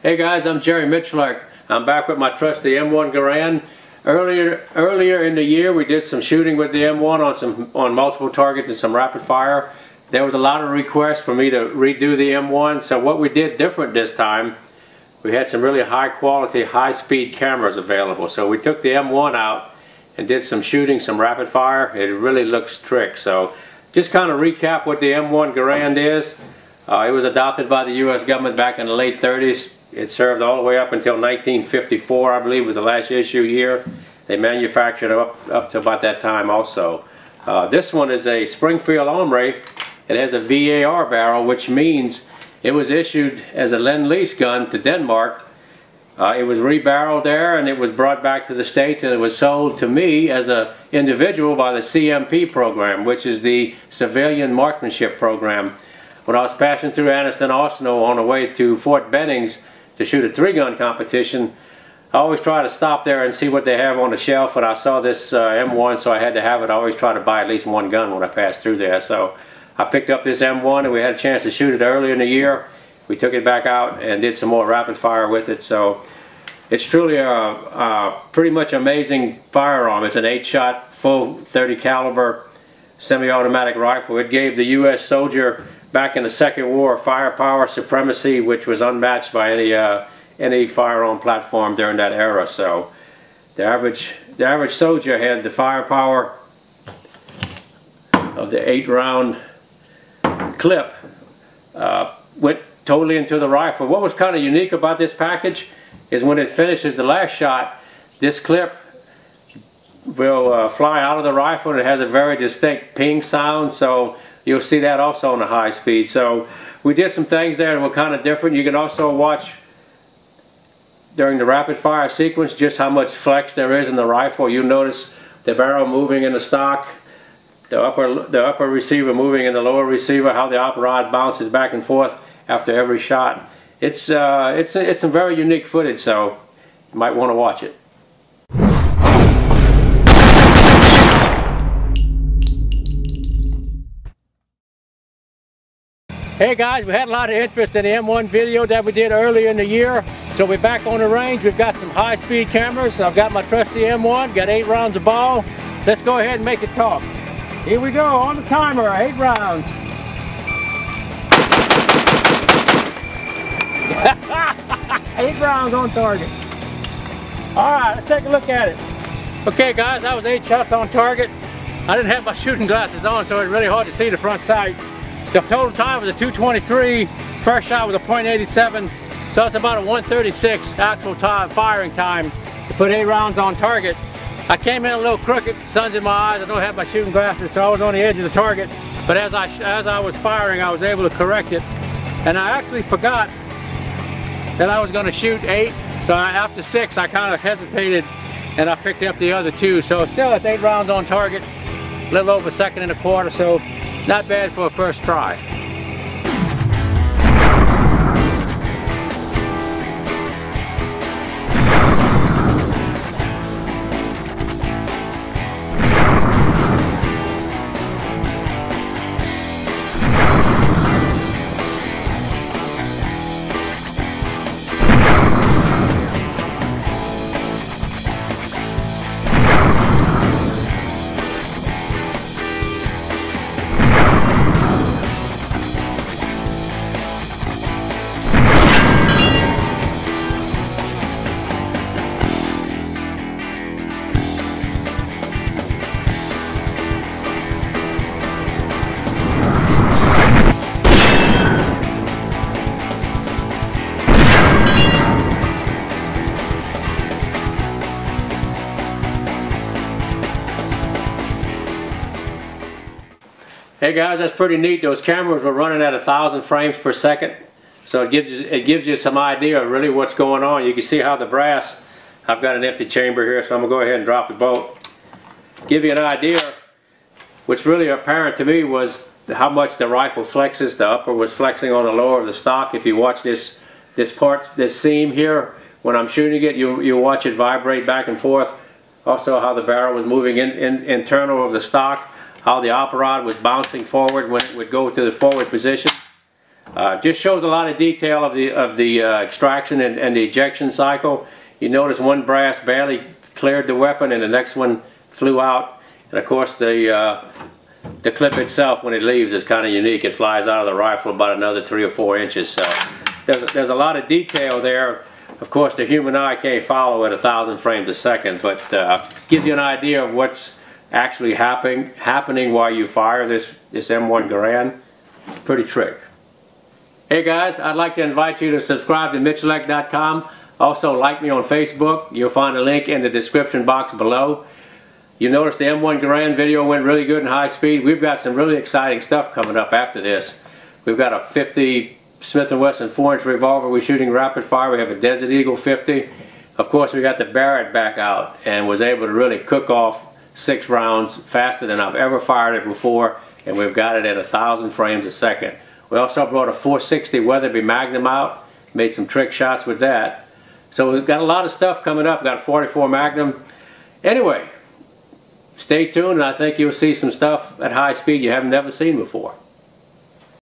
Hey guys, I'm Jerry Miculek. I'm back with my trusty M1 Garand. Earlier in the year, we did some shooting with the M1 on multiple targets and some rapid fire. There was a lot of requests for me to redo the M1, so what we did different this time, we had some really high quality, high speed cameras available. So we took the M1 out and did some shooting, some rapid fire. It really looks trick. So just kind of recap what the M1 Garand is. It was adopted by the U.S. government back in the late 30s. It served all the way up until 1954, I believe, was the last issue year. They manufactured it up to about that time also. This one is a Springfield Ombre. It has a VAR barrel, which means it was issued as a Lend-Lease gun to Denmark. It was rebarreled there and it was brought back to the States, and it was sold to me as an individual by the CMP program, which is the Civilian Marksmanship Program. When I was passing through Anniston Arsenal on the way to Fort Bennings to shoot a 3-gun competition, I always try to stop there and see what they have on the shelf, and I saw this M1, so I had to have it. I always try to buy at least one gun when I pass through there. So I picked up this M1 and we had a chance to shoot it earlier in the year. We took it back out and did some more rapid fire with it. So it's truly a pretty much amazing firearm. It's an 8-shot, full 30 caliber semi-automatic rifle. It gave the U.S. soldier back in the Second War firepower supremacy, which was unmatched by any firearm platform during that era. So the average soldier had the firepower of the 8-round clip. Went totally into the rifle. What was kind of unique about this package is when it finishes the last shot, this clip will fly out of the rifle, and it has a very distinct ping sound. So you'll see that also on the high speed. So we did some things there that were kind of different. You can also watch during the rapid fire sequence just how much flex there is in the rifle. You'll notice the barrel moving in the stock, the upper receiver moving in the lower receiver, how the op rod bounces back and forth after every shot. It's some very unique footage, so you might want to watch it. Hey guys, we had a lot of interest in the M1 video that we did earlier in the year, so we're back on the range. We've got some high-speed cameras. I've got my trusty M1, got 8 rounds of ball. Let's go ahead and make it talk. Here we go, on the timer, 8 rounds. 8 rounds on target. Alright, let's take a look at it. Okay guys, that was 8 shots on target. I didn't have my shooting glasses on, so it's really hard to see the front sight. The total time was a 2:23. First shot was a .87, so it's about a 1:36 actual time, firing time to put 8 rounds on target. I came in a little crooked, sun's in my eyes, I don't have my shooting glasses, so I was on the edge of the target. But as I was firing, I was able to correct it. And I actually forgot that I was going to shoot 8, so after 6 I kind of hesitated and I picked up the other 2. So still it's 8 rounds on target, a little over a second and a quarter, so not bad for a first try. Hey guys, that's pretty neat. Those cameras were running at 1,000 frames per second, so it gives you some idea of really what's going on. You can see how the brass, I've got an empty chamber here, so I'm going to go ahead and drop the bolt. Give you an idea. What's really apparent to me was how much the rifle flexes. The upper was flexing on the lower of the stock. If you watch this seam here, when I'm shooting it, you watch it vibrate back and forth. Also how the barrel was moving internal of the stock, how the op rod was bouncing forward when it would go to the forward position. Just shows a lot of detail of the extraction and the ejection cycle. You notice one brass barely cleared the weapon and the next one flew out. And of course the clip itself, when it leaves, is kind of unique. It flies out of the rifle about another 3 or 4 inches. So there's a lot of detail there. Of course, the human eye can't follow at 1,000 frames a second, but gives you an idea of what's actually happening while you fire this M1 Garand. Pretty trick. Hey guys, I'd like to invite you to subscribe to Miculek.com. Also like me on Facebook. You'll find a link in the description box below. You notice the M1 Garand video went really good in high speed. We've got some really exciting stuff coming up after this. We've got a 50 Smith & Wesson 4-inch revolver we're shooting rapid fire. We have a Desert Eagle 50. Of course, we got the Barrett back out and was able to really cook off 6 rounds faster than I've ever fired it before, and we've got it at 1,000 frames a second. We also brought a 460 Weatherby Magnum out, made some trick shots with that. So we've got a lot of stuff coming up. Got a 44 Magnum. Anyway, stay tuned, and I think you'll see some stuff at high speed you haven't never seen before.